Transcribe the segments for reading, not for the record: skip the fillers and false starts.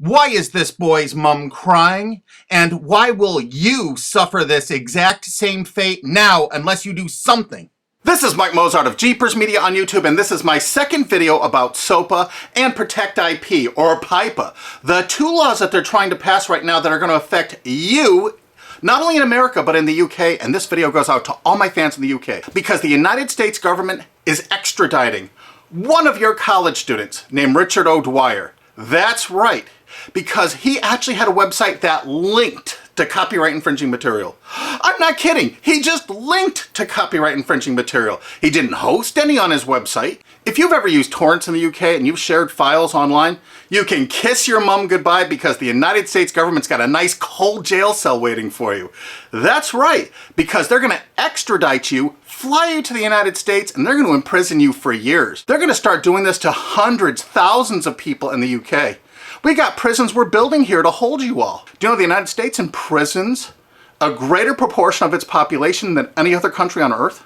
Why is this boy's mom crying? And why will you suffer this exact same fate now unless you do something? This is Mike Mozart of Jeepers Media on YouTube, and this is my second video about SOPA and Protect IP, or PIPA, the two laws that they're trying to pass right now that are going to affect you, not only in America, but in the UK, and this video goes out to all my fans in the UK, because the United States government is extraditing one of your college students named Richard O'Dwyer. That's right, because he actually had a website that linked to copyright infringing material. I'm not kidding. He just linked to copyright infringing material. He didn't host any on his website. If you've ever used torrents in the UK and you've shared files online, you can kiss your mom goodbye because the United States government's got a nice cold jail cell waiting for you. That's right, because they're going to extradite you, fly you to the United States, and they're going to imprison you for years. They're going to start doing this to hundreds, thousands of people in the UK. We got prisons we're building here to hold you all. Do you know the United States imprisons a greater proportion of its population than any other country on earth?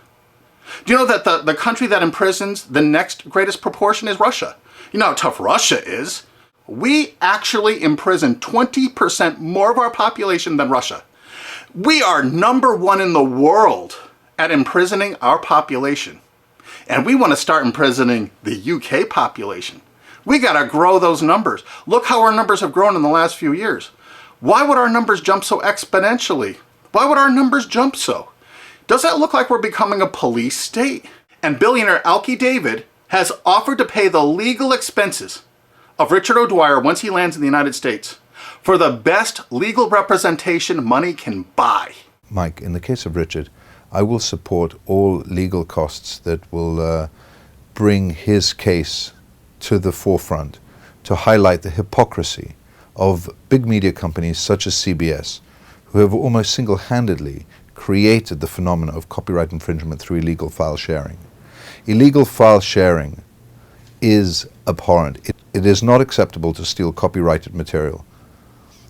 Do you know that the country that imprisons the next greatest proportion is Russia? You know how tough Russia is. We actually imprison 20% more of our population than Russia. We are #1 in the world at imprisoning our population. And we want to start imprisoning the UK population. We gotta grow those numbers. Look how our numbers have grown in the last few years. Why would our numbers jump so exponentially? Why would our numbers jump so? Does that look like we're becoming a police state? And billionaire Alki David has offered to pay the legal expenses of Richard O'Dwyer once he lands in the United States for the best legal representation money can buy. Mike, in the case of Richard, I will support all legal costs that will bring his case to the forefront, to highlight the hypocrisy of big media companies such as CBS, who have almost single-handedly created the phenomena of copyright infringement through illegal file sharing. Illegal file sharing is abhorrent. It is not acceptable to steal copyrighted material.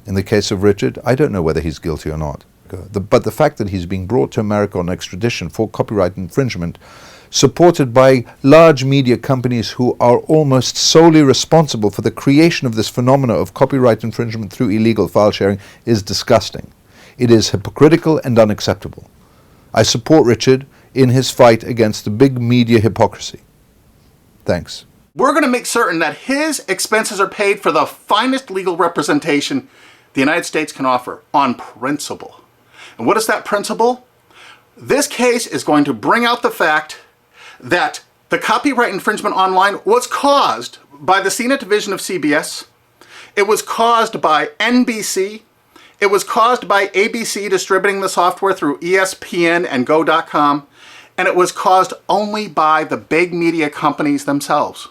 In the case of Richard, I don't know whether he's guilty or not. But the fact that he's being brought to America on extradition for copyright infringement, supported by large media companies who are almost solely responsible for the creation of this phenomena of copyright infringement through illegal file sharing, is disgusting. It is hypocritical and unacceptable. I support Richard in his fight against the big media hypocrisy. Thanks. We're going to make certain that his expenses are paid for the finest legal representation the United States can offer on principle. And what is that principle? This case is going to bring out the fact that the copyright infringement online was caused by the CNET division of CBS. It was caused by NBC. It was caused by ABC distributing the software through ESPN and Go.com. And it was caused only by the big media companies themselves.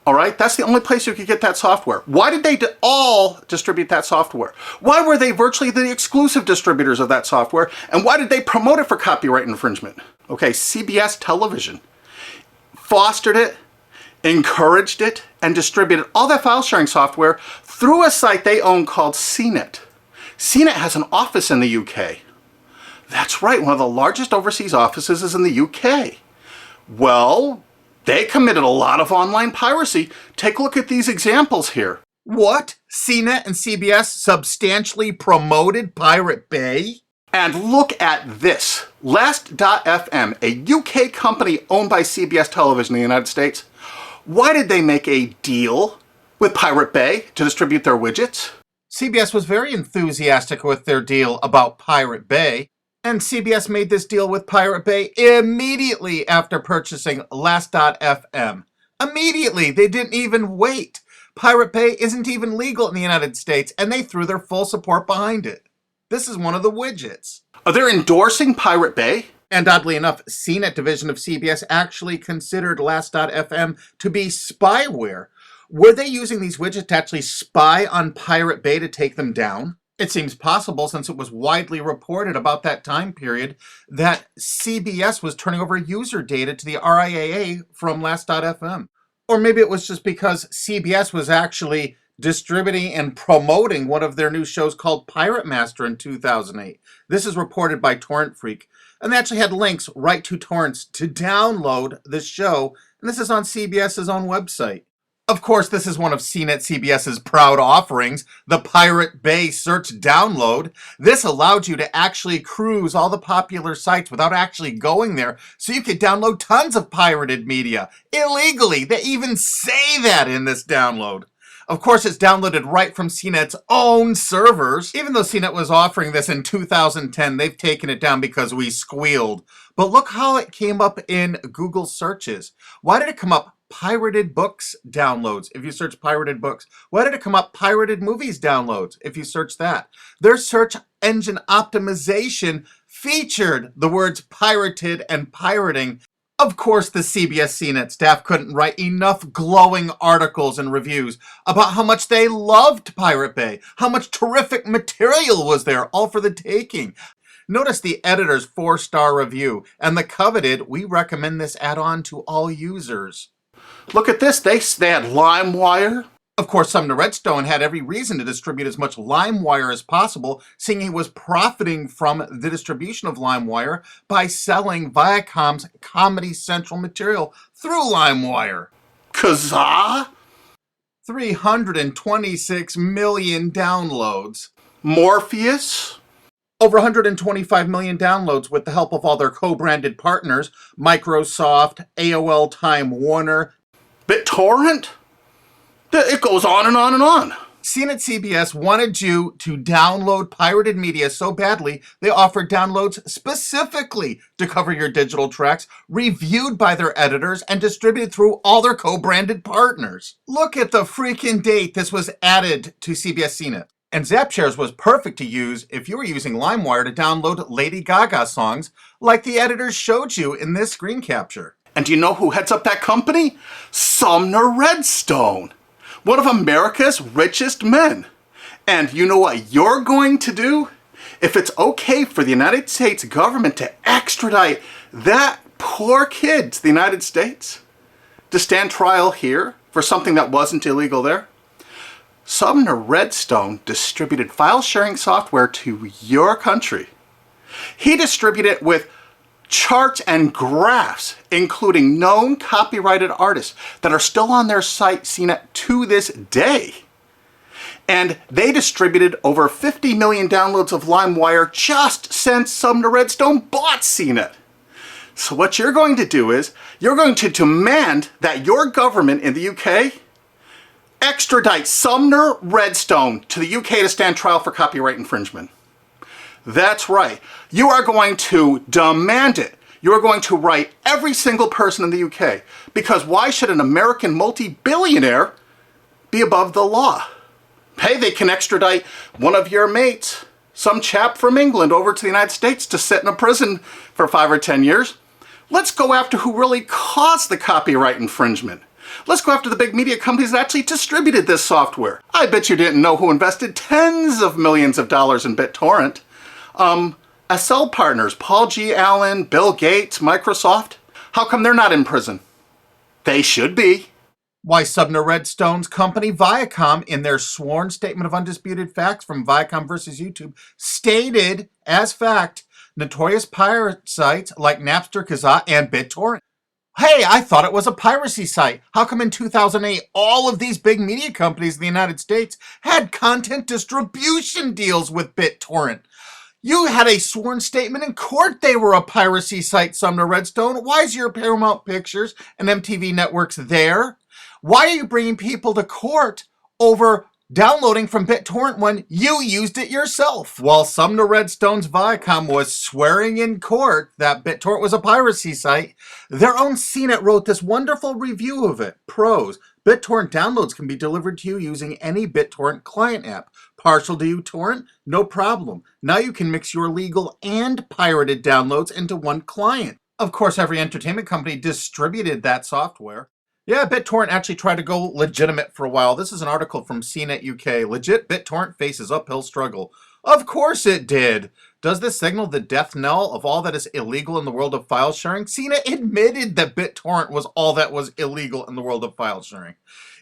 All right, that's the only place you could get that software. Why did they all distribute that software? Why were they virtually the exclusive distributors of that software? And why did they promote it for copyright infringement? Okay, CBS television fostered it, encouraged it, and distributed all that file sharing software through a site they own called CNET. CNET has an office in the UK. That's right, one of the largest overseas offices is in the UK. Well, they committed a lot of online piracy. Take a look at these examples here. What? CNET and CBS substantially promoted Pirate Bay? And look at this. Last.fm, a UK company owned by CBS Television in the United States. Why did they make a deal with Pirate Bay to distribute their widgets? CBS was very enthusiastic with their deal about Pirate Bay. And CBS made this deal with Pirate Bay immediately after purchasing Last.fm. Immediately, they didn't even wait. Pirate Bay isn't even legal in the United States, and they threw their full support behind it. This is one of the widgets. They're endorsing Pirate Bay. And oddly enough, CNET division of CBS actually considered Last.fm to be spyware. Were they using these widgets to actually spy on Pirate Bay to take them down? It seems possible, since it was widely reported about that time period that CBS was turning over user data to the RIAA from Last.fm. Or maybe it was just because CBS was actually distributing and promoting one of their new shows called Pirate Master in 2008. This is reported by Torrent Freak. And they actually had links right to torrents to download the show. And this is on CBS's own website. Of course, this is one of CNET CBS's proud offerings, the Pirate Bay Search Download. This allowed you to actually cruise all the popular sites without actually going there, so you could download tons of pirated media illegally. They even say that in this download. Of course, it's downloaded right from CNET's own servers. Even though CNET was offering this in 2010, they've taken it down because we squealed. But look how it came up in Google searches. Why did it come up pirated books downloads if you search pirated books? Why did it come up pirated movies downloads if you search that? Their search engine optimization featured the words pirated and pirating. Of course, the CBS CNET staff couldn't write enough glowing articles and reviews about how much they loved Pirate Bay, how much terrific material was there, all for the taking. Notice the editor's 4-star review and the coveted, we recommend this add-on to all users. Look at this, they had LimeWire. Of course, Sumner Redstone had every reason to distribute as much LimeWire as possible, seeing he was profiting from the distribution of LimeWire by selling Viacom's Comedy Central material through LimeWire. Kazaa? 326 million downloads. Morpheus? Over 125 million downloads with the help of all their co-branded partners, Microsoft, AOL Time Warner. BitTorrent? It goes on and on and on. CNET CBS wanted you to download pirated media so badly, they offered downloads specifically to cover your digital tracks, reviewed by their editors, and distributed through all their co-branded partners. Look at the freaking date this was added to CBS CNET. And ZapShares was perfect to use if you were using LimeWire to download Lady Gaga songs, like the editors showed you in this screen capture. And do you know who heads up that company? Sumner Redstone, one of America's richest men. And you know what you're going to do? If it's okay for the United States government to extradite that poor kid to the United States to stand trial here for something that wasn't illegal there, Sumner Redstone distributed file sharing software to your country. He distributed it with charts and graphs, including known copyrighted artists that are still on their site CNET to this day. And they distributed over 50 million downloads of LimeWire just since Sumner Redstone bought CNET. So what you're going to do is, you're going to demand that your government in the UK extradite Sumner Redstone to the UK to stand trial for copyright infringement. That's right. You are going to demand it. You are going to write every single person in the UK. Because why should an American multi-billionaire be above the law? Hey, they can extradite one of your mates, some chap from England, over to the United States to sit in a prison for 5 or 10 years. Let's go after who really caused the copyright infringement. Let's go after the big media companies that actually distributed this software. I bet you didn't know who invested tens of millions of dollars in BitTorrent. SL partners, Paul G. Allen, Bill Gates, Microsoft. How come they're not in prison? They should be. Why, Sumner Redstone's company Viacom, in their sworn statement of undisputed facts from Viacom versus YouTube, stated as fact notorious pirate sites like Napster, Kazaa, and BitTorrent. Hey, I thought it was a piracy site. How come in 2008 all of these big media companies in the United States had content distribution deals with BitTorrent? You had a sworn statement in court they were a piracy site, Sumner Redstone. Why is your Paramount Pictures and MTV networks there? Why are you bringing people to court over downloading from BitTorrent when you used it yourself? While Sumner Redstone's Viacom was swearing in court that BitTorrent was a piracy site, their own CNET wrote this wonderful review of it. Pros: BitTorrent downloads can be delivered to you using any BitTorrent client app. Partial to uTorrent? No problem. Now you can mix your legal and pirated downloads into one client. Of course, every entertainment company distributed that software. Yeah, BitTorrent actually tried to go legitimate for a while. This is an article from CNET UK. Legit BitTorrent faces uphill struggle. Of course it did. Does this signal the death knell of all that is illegal in the world of file sharing? CNET admitted that BitTorrent was all that was illegal in the world of file sharing.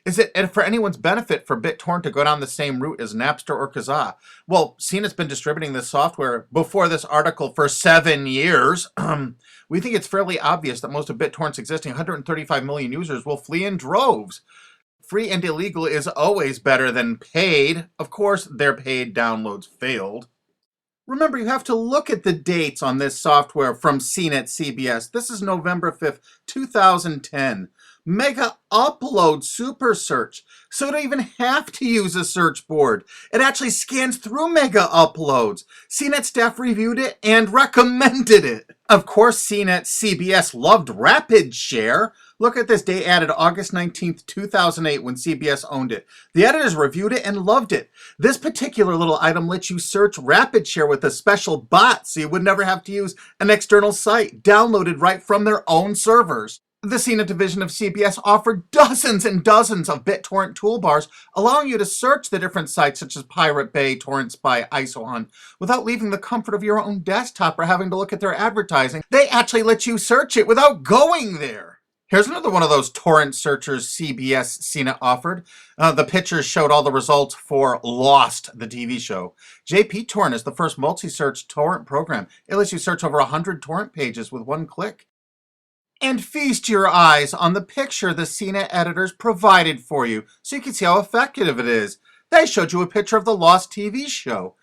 Is it for anyone's benefit for BitTorrent to go down the same route as Napster or Kazaa? Well, CNET's been distributing this software before this article for 7 years. We think it's fairly obvious that most of BitTorrent's existing 135 million users will flee in droves. Free and illegal is always better than paid. Of course, their paid downloads failed. Remember, you have to look at the dates on this software from CNET CBS. This is November 5th, 2010. Mega upload super search. So you don't even have to use a search board. It actually scans through mega uploads. CNET staff reviewed it and recommended it. Of course, CNET CBS loved rapid share. Look at this, date added August 19th, 2008 when CBS owned it. The editors reviewed it and loved it. This particular little item lets you search rapid share with a special bot so you would never have to use an external site, downloaded right from their own servers. The CNET division of CBS offered dozens and dozens of BitTorrent toolbars, allowing you to search the different sites such as Pirate Bay, Torrent Spy, ISOHunt, without leaving the comfort of your own desktop or having to look at their advertising. They actually let you search it without going there. Here's another one of those torrent searchers CBS CNET offered. The pictures showed all the results for Lost, the TV show. JP Torrent is the first multi-search torrent program. It lets you search over 100 torrent pages with one click. And feast your eyes on the picture the CNET editors provided for you so you can see how effective it is. They showed you a picture of the Lost TV show.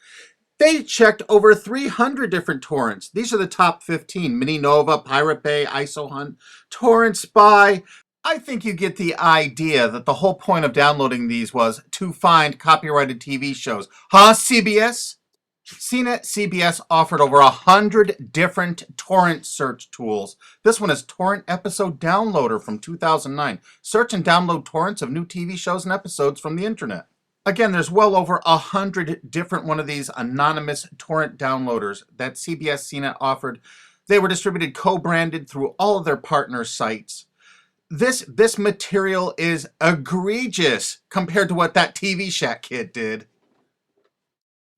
They checked over 300 different torrents. These are the top 15. Mininova, Pirate Bay, ISOHunt, Torrent Spy. I think you get the idea that the whole point of downloading these was to find copyrighted TV shows. Huh, CBS? CNET CBS offered over 100 different torrent search tools. This one is Torrent Episode Downloader from 2009. Search and download torrents of new TV shows and episodes from the internet. Again, there's well over 100 different one of these anonymous torrent downloaders that CBS CNET offered. They were distributed co-branded through all of their partner sites. This material is egregious compared to what that TV Shack kid did.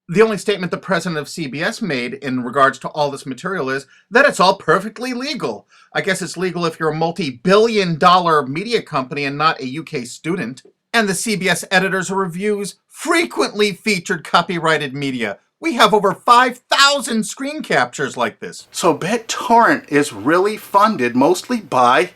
The only statement the president of CBS made in regards to all this material is that it's all perfectly legal. I guess it's legal if you're a multi-billion-dollar media company and not a UK student. And the CBS editors' reviews frequently featured copyrighted media. We have over 5,000 screen captures like this. So BitTorrent is really funded mostly by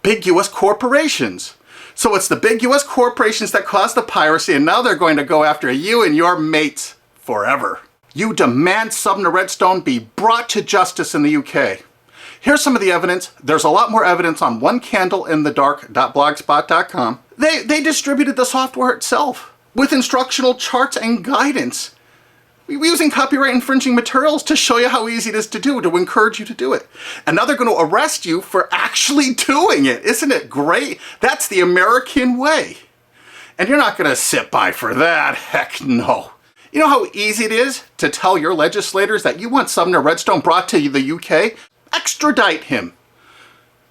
big US corporations. So it's the big US corporations that caused the piracy, and now they're going to go after you and your mates forever. You demand Sumner Redstone be brought to justice in the UK. Here's some of the evidence. There's a lot more evidence on onecandleinthedark.blogspot.com. They distributed the software itself with instructional charts and guidance. We're using copyright infringing materials to show you how easy it is to do, to encourage you to do it. And now they're going to arrest you for actually doing it. Isn't it great? That's the American way. And you're not going to sit by for that. Heck no. You know how easy it is to tell your legislators that you want Sumner Redstone brought to the UK? Extradite him.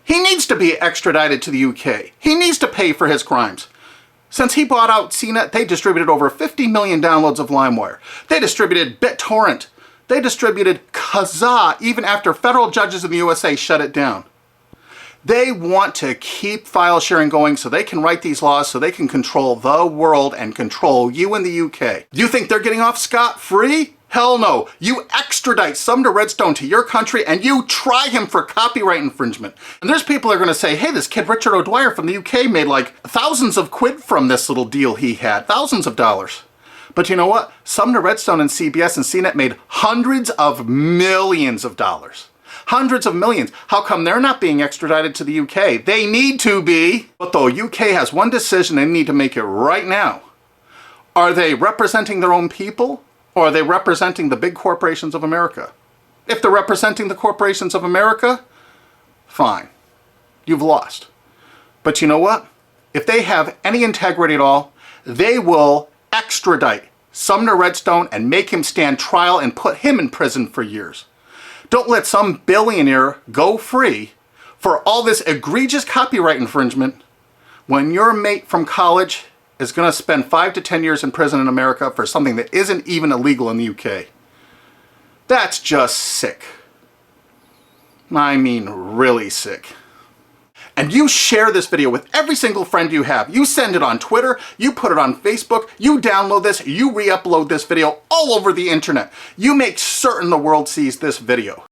He needs to be extradited to the UK. He needs to pay for his crimes. Since he bought out CNET, they distributed over 50 million downloads of LimeWire. They distributed BitTorrent. They distributed Kazaa even after federal judges in the USA shut it down. They want to keep file sharing going so they can write these laws so they can control the world and control you in the UK. You think they're getting off scot-free? Hell no. You extradite Sumner Redstone to your country and you try him for copyright infringement. And there's people that are going to say, hey, this kid Richard O'Dwyer from the UK made like thousands of quid from this little deal he had. Thousands of dollars. But you know what? Sumner Redstone and CBS and CNET made hundreds of millions of dollars. Hundreds of millions. How come they're not being extradited to the UK? They need to be. But the UK has one decision they need to make it right now. Are they representing their own people? Or are they representing the big corporations of America? If they're representing the corporations of America, fine. You've lost. But you know what? If they have any integrity at all, they will extradite Sumner Redstone and make him stand trial and put him in prison for years. Don't let some billionaire go free for all this egregious copyright infringement when your mate from college is going to spend 5 to 10 years in prison in America for something that isn't even illegal in the UK. That's just sick. I mean, really sick. And you share this video with every single friend you have. You send it on Twitter, you put it on Facebook, you download this, you re-upload this video all over the internet. You make certain the world sees this video.